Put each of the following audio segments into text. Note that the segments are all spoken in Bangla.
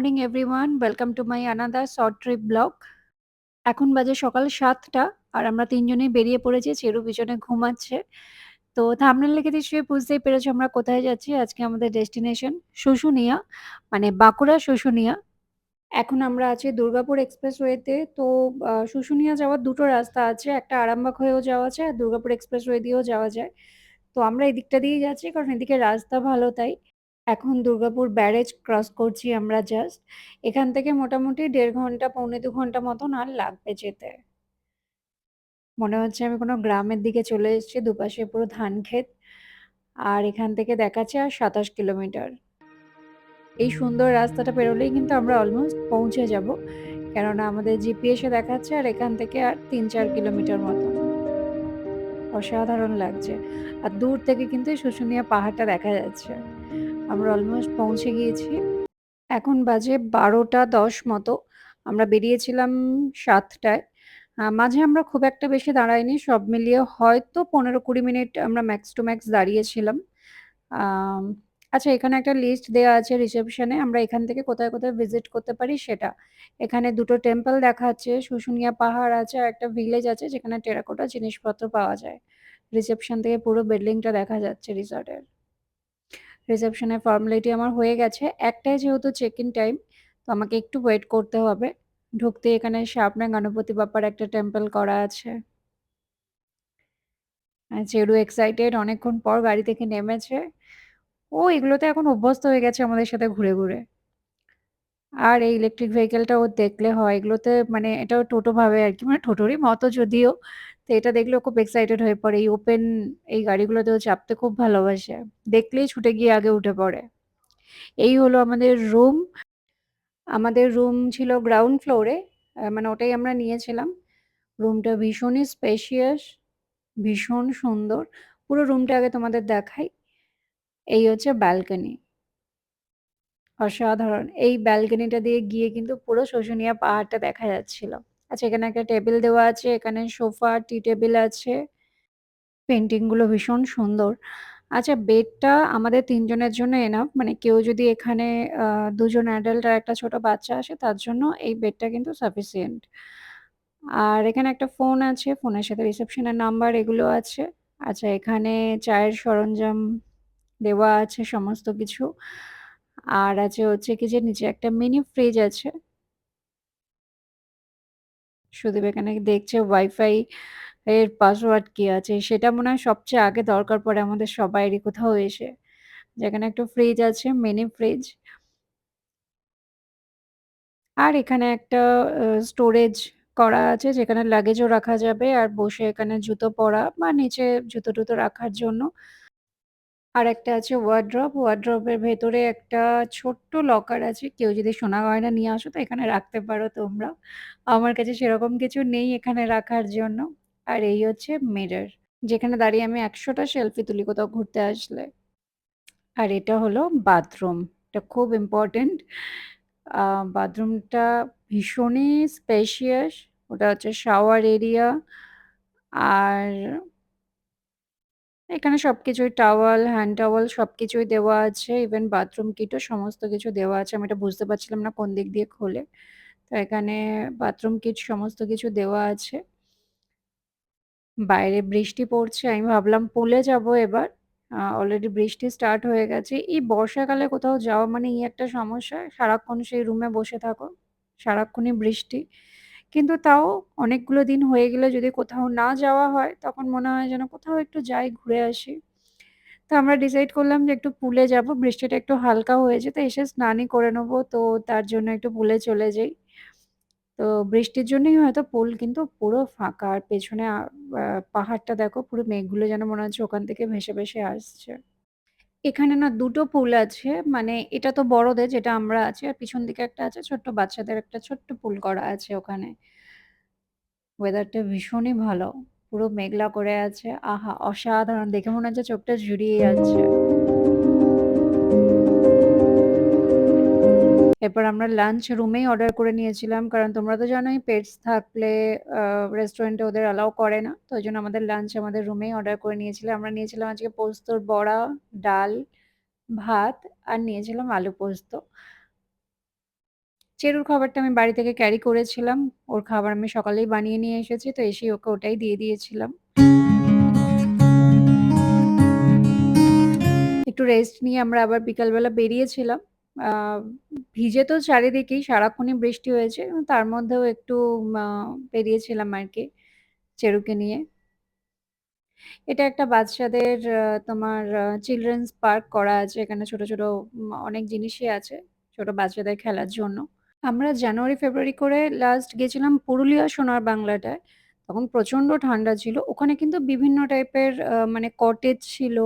Morning everyone. Welcome to my another short trip blog. এখন বাজে সকাল ৭টা আর আমরা ৩ জনেই বেরিয়ে পড়েছি। চেরু পিছনে ঘুমাচ্ছে। তো থাম্বনেল দেখে নিশ্চয়ই বুঝতেই পেরেছো আমরা কোথায় যাচ্ছি। আজকে আমাদের ডেস্টিনেশন শুশুনিয়া, মানে বাঁকুড়া শুশুনিয়া। এখন আমরা আছি দুর্গাপুর এক্সপ্রেসওয়েতে। তো শুশুনিয়া যাওয়ার ২ টো রাস্তা আছে। একটা আরামবাগ হয়েও যাওয়া যায় আর দুর্গাপুর এক্সপ্রেসওয়ে দিয়েও যাওয়া যায়। তো আমরা এদিকটা দিয়েই যাচ্ছি কারণ এদিকে রাস্তা ভালো তাই। এখন দুর্গাপুর ব্যারেজ ক্রস করছি আমরা জাস্ট। এখান থেকে মোটামুটি ১.৫ ঘন্টা, পৌনে ২ ঘন্টা মতন আর লাগবে যেতে। মনে হচ্ছে আমি কোনো গ্রামের দিকে চলে এসেছি। দুপাশে পুরো ধান ক্ষেত। আর এখান থেকে দেখাচ্ছে আর ২৭ কিলোমিটার। এই সুন্দর রাস্তাটা পেরোলেই কিন্তু আমরা অলমোস্ট পৌঁছে যাব। কেননা আমাদের জিপিএস এ দেখাচ্ছে আর এখান থেকে আর ৩-৪ কিলোমিটার মতন। অসাধারণ লাগছে। আর দূর থেকে কিন্তু এই শুশুনিয়া পাহাড়টা দেখা যাচ্ছে। আমরা অলমোস্ট পৌঁছে গিয়েছি। এখন বাজে ১২টা ১০ মতো। আমরা বেরিয়েছিলাম ৭টায়। মাঝে আমরা খুব একটা বেশি দাঁড়াইনি। সব মিলিয়ে হয়তো ১৫-২০ মিনিট আমরা ম্যাক্স টু ম্যাক্স দাঁড়িয়েছিলাম। আম আচ্ছা, এখানে একটা লিস্ট দেয়া আছে রিসেপশনে। আমরা এখান থেকে কোথায়, কোথায় ভিজিট করতে পারি সেটা। এখানে ২ টো টেম্পল দেখাচ্ছে, শুশুনিয়া পাহাড় আছে আর একটা ভিলেজ আছে যেখানে টেরাকোটা জিনিসপত্র পাওয়া যায়। রিসেপশন থেকে পুরো বিল্ডিংটা দেখা যাচ্ছে রিসর্টের। রিসেপশনের ফর্মালিটি আমার হয়ে গেছে। ১টায় যেহেতু চেক ইন টাইম, তো আমাকে একটু ওয়েট করতে হবে। ঢুকতেই এখানে সামনে গণপতি বাপ্পার একটা টেম্পল করা আছে। চেরু এক্সাইটেড, অনেকক্ষণ পর গাড়ি থেকে নেমেছে। ও এগুলোতে এখন অভ্যস্ত হয়ে গেছে আমাদের সাথে ঘুরে, ঘুরে। আর এই ইলেকট্রিক ভেহিকলটা ওর দেখলে হয়। এগুলোতে মানে এটাও টোটো ভাবে আরকি। মানে টোটোরই মতো যদিও। তো এটা দেখলে ও খুব এক্সাইটেড হয়ে পড়ে। এই ওপেন এই গাড়িগুলোতেও চাপতে খুব ভালোবাসে। দেখলেই ছুটে গিয়ে আগে উঠে পড়ে। এই হলো আমাদের রুম। আমাদের রুম ছিল গ্রাউন্ড ফ্লোরে। মানে ওটাই আমরা নিয়েছিলাম। রুমটা ভীষণই স্পেশিয়াস, ভীষণ সুন্দর। পুরো রুমটা আগে তোমাদের দেখাই। এই হচ্ছে ব্যালকনি। অসাধারণ! এই ব্যালকনিটা দিয়ে গিয়ে কিন্তু পুরো শুশুনিয়া পাহাড়টা দেখা যাচ্ছিল। আচ্ছা, এখানে একটা টেবিল দেওয়া আছে, এখানে সোফা, টি টেবিল আছে। পেইন্টিং গুলো ভীষণ সুন্দর। আচ্ছা, বেডটা আমাদের ৩ জনের জন্য এনাফ। মানে কেউ যদি এখানে ২ জন অ্যাডাল্ট আর একটা ছোট বাচ্চা আসে তার জন্য এই বেডটা কিন্তু সাফিসিয়েন্ট। আর এখানে একটা ফোন আছে, ফোনের সাথে রিসেপশনের নাম্বার এগুলো আছে। আচ্ছা, এখানে চায়ের সরঞ্জাম দেওয়া আছে সমস্ত কিছু। আর আছে হচ্ছে কি যে নিচে একটা মিনি ফ্রিজ আছে। সুদীপ এখানে দেখছে ওয়াইফাই এর পাসওয়ার্ড কি আছে। সেটা মনে হয় সবচেয়ে আগে দরকার পড়ে আমাদের সবাইরই কোথাও এসে। যেখানে একটা ফ্রিজ আছে, মিনি ফ্রিজ। আর এখানে একটা স্টোরেজ করা আছে যেখানে লাগেজও রাখা যাবে আর বসে এখানে জুতো পরা বা নিচে জুতো-টুতো রাখার জন্য। আর একটা আছে ওয়ারড্রব। ওয়ারড্রবের ভেতরে একটা ছোট্ট লকার আছে। কেউ যদি সোনা গয়না নিয়ে আসো তো এখানে রাখতে পারো তোমরা। আমার কাছে সেরকম কিছু নেই এখানে রাখার জন্য। আর এই হচ্ছে মিরর। যেখানে দাঁড়িয়ে আমি ১০০ টা সেলফি তুলি কোথাও ঘুরতে আসলে। আর এটা হলো বাথরুম। এটা খুব ইম্পোর্টেন্ট। আ বাথরুমটা ভীষণই স্পেশিয়াস। ওটা হচ্ছে শাওয়ার এরিয়া। আর এখানে সবকিছুই টাওয়াল, হ্যান্ড টাওয়াল সবকিছুই দেওয়া আছে। ইভেন বাথরুম কিটও সমস্ত কিছু দেওয়া আছে। আমি এটা বুঝতে পারছিলাম না কোন দিক দিয়ে খোলে। তো এখানে বাথরুম কিট সমস্ত কিছু দেওয়া আছে। বাইরে বৃষ্টি পড়ছে। আমি ভাবলাম পুলে যাবো এবার। অলরেডি বৃষ্টি স্টার্ট হয়ে গেছে। এই বর্ষাকালে কোথাও যাওয়া মানেই একটা সমস্যা। সারাক্ষণ সেই রুমে বসে থাকো। সারাক্ষণই বৃষ্টি। কিন্তু তাও অনেকগুলো দিন হয়ে গেলে যদি কোথাও না যাওয়া হয়, তখন মনে হয় যেন কোথাও একটু যাই, ঘুরে আসি। তো আমরা ডিসাইড করলাম যে একটু পুলে যাবো। বৃষ্টিটা একটু হালকা হয়েছে তো এসে স্নানই করে নেবো। তো তার জন্য একটু পুলে চলে যাই। তো বৃষ্টির জন্যই হয়তো পুল কিন্তু পুরো ফাঁকা। আর পেছনে আ পাহাড়টা দেখো পুরো মেঘগুলো যেন মনে হচ্ছে ওখান থেকে ভেসে, ভেসে আসছে। এখানে না ২ টো পুল আছে। মানে এটা তো বড়দের যেটা আমরা আছি। আর পিছন দিকে একটা আছে ছোট্ট বাচ্চাদের একটা ছোট্ট পুল করা আছে ওখানে। ওয়েদারটা ভীষণই ভালো। পুরো মেঘলা করে আছে। আহা! অসাধারণ! দেখে মনে হচ্ছে চোখটা জুড়িয়ে যাচ্ছে। এরপর আমরা লাঞ্চ রুমেই অর্ডার করে নিয়েছিলাম। কারণ তোমরা তো জানোই পেটস থাকলে আ রেস্টুরেন্টে ওদের অ্যালাও করে না। তো ওইজন্য আমাদের লাঞ্চ আমাদের রুমেই অর্ডার করে নিয়েছিলাম। আমরা নিয়েছিলাম আজকে পোস্তর বড়া, ডাল, ভাত আর নিয়েছিলাম আলু পোস্ত। চেরুর খাবারটা আমি বাড়ি থেকে ক্যারি করেছিলাম। ওর খাবার আমি সকালেই বানিয়ে নিয়ে এসেছি। তো এসেই ওকে ওটাই দিয়ে দিয়েছিলাম। একটু রেস্ট নিয়ে আমরা আবার বিকালবেলা বেরিয়েছিলাম। আ ভিজে তো চারিদিকেই সারাক্ষণই বৃষ্টি হয়েছে। তার মধ্যেও একটু মা বেরিয়েছিলাম আরকি চেরুকে নিয়ে। এটা একটা বাচ্চাদের তোমার চিলড্রেন্স পার্ক করা আছে। এখানে ছোট, ছোট অনেক জিনিসই আছে ছোট বাচ্চাদের খেলার জন্য। আমরা জানুয়ারি, ফেব্রুয়ারি করে লাস্ট গেছিলাম পুরুলিয়া সোনার বাংলাটায়। তখন প্রচন্ড ঠান্ডা ছিল। ওখানে কিন্তু বিভিন্ন টাইপের মানে কটেজ ছিল,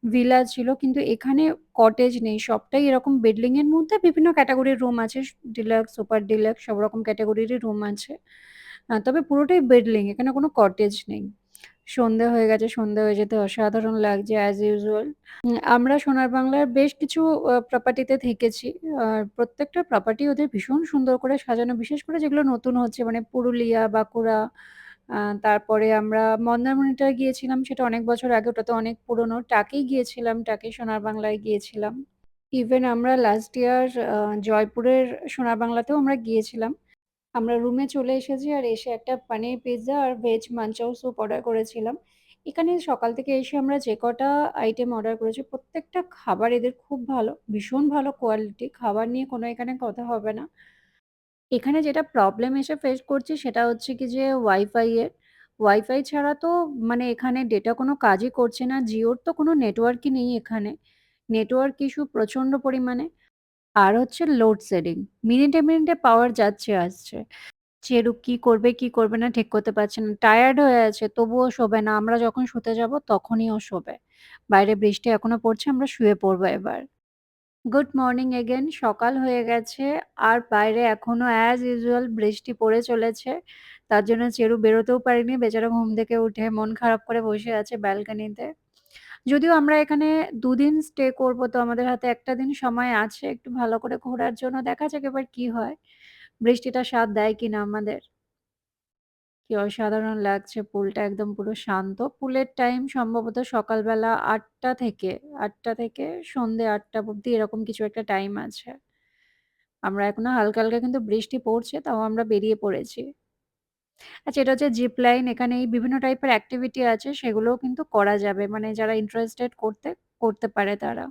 ভিলা ছিল। কিন্তু এখানে কটেজ নেই। সবটাই এরকম বিল্ডিং এর মধ্যে বিভিন্ন ক্যাটেগরির রুম আছে। ডিলাক্স, সুপার ডিলাক্স সব রকম ক্যাটেগরিরই রুম আছে। তবে পুরোটাই বিল্ডিং, এখানে কোনো কটেজ নেই। সন্ধে হয়ে গেছে, সন্ধে হয়ে যেতে অসাধারণ লাগছে অ্যাজ ইউজুয়াল। আমরা সোনার বাংলার বেশ কিছু প্রপার্টিতে থেকেছি। আর প্রত্যেকটা প্রপার্টি ওদের ভীষণ সুন্দর করে সাজানো। বিশেষ করে যেগুলো নতুন হচ্ছে মানে পুরুলিয়া, বাঁকুড়া, তারপরে আমরা মন্দারমণিটায় গিয়েছিলাম সেটা অনেক বছর আগে, ওটা তো অনেক পুরনো। টাকি গিয়েছিলাম, টাকি সোনার বাংলায় গিয়েছিলাম। ইভেন আমরা লাস্ট ইয়ার জয়পুরের সোনার বাংলাতেও আমরা গিয়েছিলাম। আমরা রুমে চলে এসেছি আর এসে একটা পানির পিজ্জা আর ভেজ মাঞ্চাও স্যুপ অর্ডার করেছিলাম। এখানে সকাল থেকে এসে আমরা যে কটা আইটেম অর্ডার করেছি প্রত্যেকটা খাবার এদের খুব ভালো, ভীষণ ভালো কোয়ালিটি। খাবার নিয়ে কোনো এখানে কথা হবে না। এখানে যেটা প্রবলেম এসে ফেস করছি সেটা হচ্ছে কি যে ওয়াইফাই এর। ওয়াইফাই ছাড়া তো মানে এখানে ডেটা কোনো কাজই করছে না। জিওর তো কোনো নেটওয়ার্কই নেই এখানে। নেটওয়ার্ক ইস্যু প্রচণ্ড পরিমাণে। আর হচ্ছে লোডশেডিং। মিনিটে, মিনিটে পাওয়ার যাচ্ছে আসছে। চেরু কি করবে, কি করবে না ঠিক করতে পারছে না। টায়ার্ড হয়ে আছে তবুও শোবে না। আমরা যখন শুতে যাব তখনই ও শোবে। বাইরে বৃষ্টি এখনো পড়ছে, আমরা শুয়ে পড়বো এবার। গুড মর্নিং এগেইন, সকাল হয়ে গেছে আর বাইরে এখনো অ্যাজ ইউজুয়াল বৃষ্টি পড়ে চলেছে। তার জন্য চেরু বেরোতেও পারেনি। বেচারা ঘুম থেকে উঠে মন খারাপ করে বসে আছে ব্যালকনিতে। যদিও আমরা এখানে ২ দিন স্টে করব তো আমাদের হাতে ১ টা দিন সময় আছে একটু ভালো করে ঘোরার জন্য। দেখা যাক এবার কি হয়। বৃষ্টিটা সাথ দেয় কিনা আমাদের। কি অসাধারণ লাগছে পুলটা একদম পুরো শান্ত। পুলের টাইম সম্ভবত সকালবেলা ৮টা থেকে সন্ধ্যে ৮টা অব্দি এরকম কিছু একটা টাইম আছে। আমরা এখনো হালকা, হালকা কিন্তু বৃষ্টি পড়ছে তাও আমরা বেরিয়ে পড়েছি। আচ্ছা, এটা হচ্ছে জিপ লাইন, এখানে এই বিভিন্ন টাইপের অ্যাক্টিভিটি আছে সেগুলোও কিন্তু করা যাবে। মানে যারা ইন্টারেস্টেড করতে পারে তারা।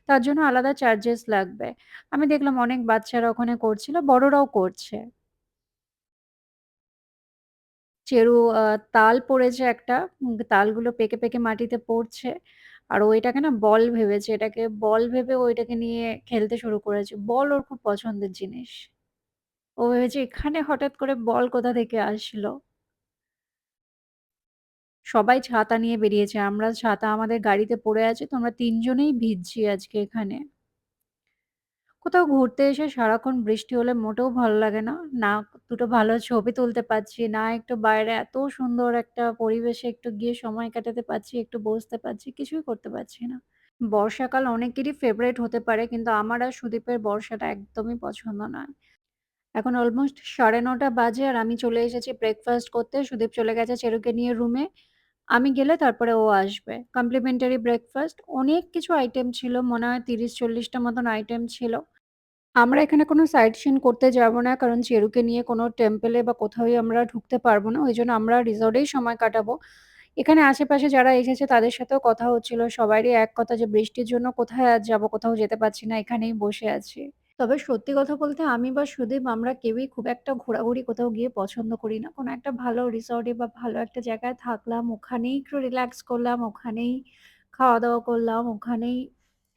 তার জন্য আলাদা চার্জেস লাগবে। আমি দেখলাম অনেক বাচ্চারা ওখানে করছিল, বড়রাও করছে। চেরু তাল পড়েছে একটা। তালগুলো পেকে, পেকে মাটিতে পড়ছে। আর ও এটাকে না বল ভেবেছে। এটাকে বল ভেবে ও এটাকে নিয়ে খেলতে শুরু করেছে। বল ওর খুব পছন্দের জিনিস। ও ভেবেছে এখানে হঠাৎ করে বল কোথা থেকে আসলো? সবাই ছাতা নিয়ে বেরিয়েছে। আমরা ছাতা আমাদের গাড়িতে পড়ে আছে তো আমরা ৩ জনেই ভিজছি আজকে এখানে। কোথাও ঘুরতে এসে সারাক্ষণ বৃষ্টি হলে মোটেও ভালো লাগে না। না দুটো ভালো ছবি তুলতে পারছি, না একটু বাইরে এত সুন্দর একটা পরিবেশে একটু গিয়ে সময় কাটাতে পারছি, একটু বসতে পারছি, কিছুই করতে পারছি না। বর্ষাকাল অনেকেরই ফেভারাইট হতে পারে কিন্তু আমার আর সুদীপের বর্ষাটা একদমই পছন্দ নয়। এখন অলমোস্ট ৯:৩০ বাজে আর আমি চলে এসেছি ব্রেকফাস্ট করতে। সুদীপ চলে গেছে চেরুকে নিয়ে রুমে। আমি গেলে তারপরে ও আসবে। কমপ্লিমেন্টারি ব্রেকফাস্ট অনেক কিছু আইটেম ছিল। মনে হয় ৩০-৪০ টা মতন আইটেম ছিল। আমরা এখানে কোনো সাইট সিইং করতে যাব না। কারণ চেরুকে নিয়ে কোনো টেম্পল এ বা কোথাওই আমরা ঢুকতে পারব না। ওইজন্য আমরা রিসর্টেই সময় কাটাবো। এখানে আশেপাশে যারা এসেছে তাদের সাথেও কথা হচ্ছিল। সবারই এক কথা যে বৃষ্টির জন্য কোথায় আর যাব? কোথাও যেতে পারছি না। এখানেই বসে আছি। তবে সত্যি কথা বলতে আমি বা সুদীপ আমরা কেউই খুব একটা ঘোরাঘুরি কোথাও গিয়ে পছন্দ করি না। কোনো একটা ভালো রিসর্টে বা ভালো একটা জায়গায় থাকলাম, ওখানেই একটু রিল্যাক্স করলাম, ওখানেই খাওয়া-দাওয়া করলাম, ওখানেই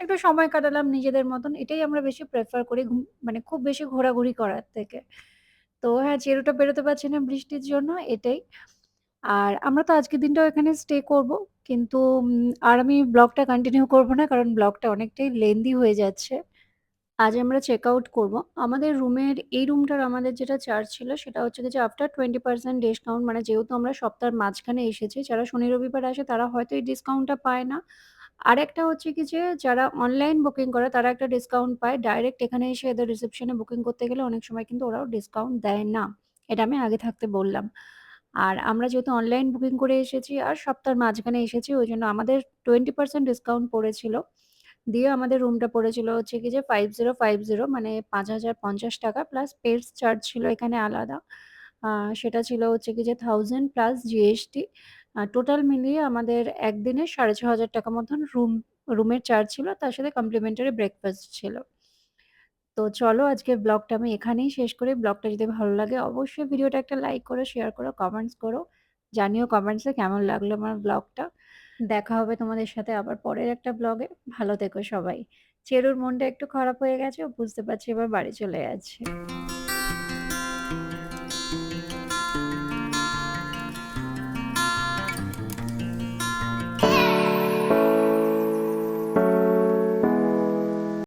একটু সময় কাটালাম নিজেদের মতন। এটাই আমরা বেশি প্রেফার করি মানে খুব বেশি ঘোরাঘুরি করার থেকে। তো হ্যাঁ, চেরুটা বেরোতে পারছি না বৃষ্টির জন্য এটাই। আর আমরা তো আজকের দিনটাও এখানে স্টে করব। কিন্তু আর আমি ব্লগটা কন্টিনিউ করব না কারণ ব্লগটা অনেকটাই লেন্দি হয়ে যাচ্ছে। আজ আমরা চেক আউট করব। আমাদের রুমের এই রুমটার আমাদের যেটা চার্জ ছিল সেটা হচ্ছে গিয়ে যে আফটার 20% ডিসকাউন্ট, মানে যেহেতু আমরা সপ্তাহের মাঝখানে এসেছি, যারা শনি রবিবার আসে তারা হয়তো এই ডিসকাউন্টটা পায় না। আরেকটা হচ্ছে কি যে যারা অনলাইন বুকিং করে তারা একটা ডিসকাউন্ট পায়। ডাইরেক্ট এখানে এসে এদের রিসেপশনে বুকিং করতে গেলে অনেক সময় কিন্তু ওরাও ডিসকাউন্ট দেয় না। এটা আমি আগে থাকতে বললাম। আর আমরা যেহেতু অনলাইন বুকিং করে এসেছি আর সপ্তাহের মাঝখানে এসেছি ওইজন্য আমাদের 20% ডিসকাউন্ট পড়েছিল। দিয়ে আমাদের রুমটা পড়েছিল হচ্ছে কি যে 5050 মানে ৳৫,০৫০ প্লাস পেটস চার্জ ছিল এখানে আলাদা। আ সেটা ছিল হচ্ছে কি যে 1000 প্লাস জিএসটি। টোটাল মিলিয়ে আমাদের একদিনে ৳৬,৫০০ মতন রুমের চার্জ ছিল। তার সাথে কমপ্লিমেন্টারি ব্রেকফাস্ট ছিল। তো চলো আজকের ব্লগটা আমি এখানেই শেষ করি। ব্লগটা যদি ভালো লাগে অবশ্যই ভিডিওটা একটা লাইক করো, শেয়ার করো, কমেন্টস করো। জানিও কমেন্টসে কেমন লাগলো আমার ব্লগটা। দেখা হবে তোমাদের সাথে আবার পরের একটা ব্লগে। ভালো থেকো সবাই। চেরুর মনটা একটু খারাপ হয়ে গেছে। ও বুঝতে পারছি এবার বাড়ি চলে যাচ্ছে।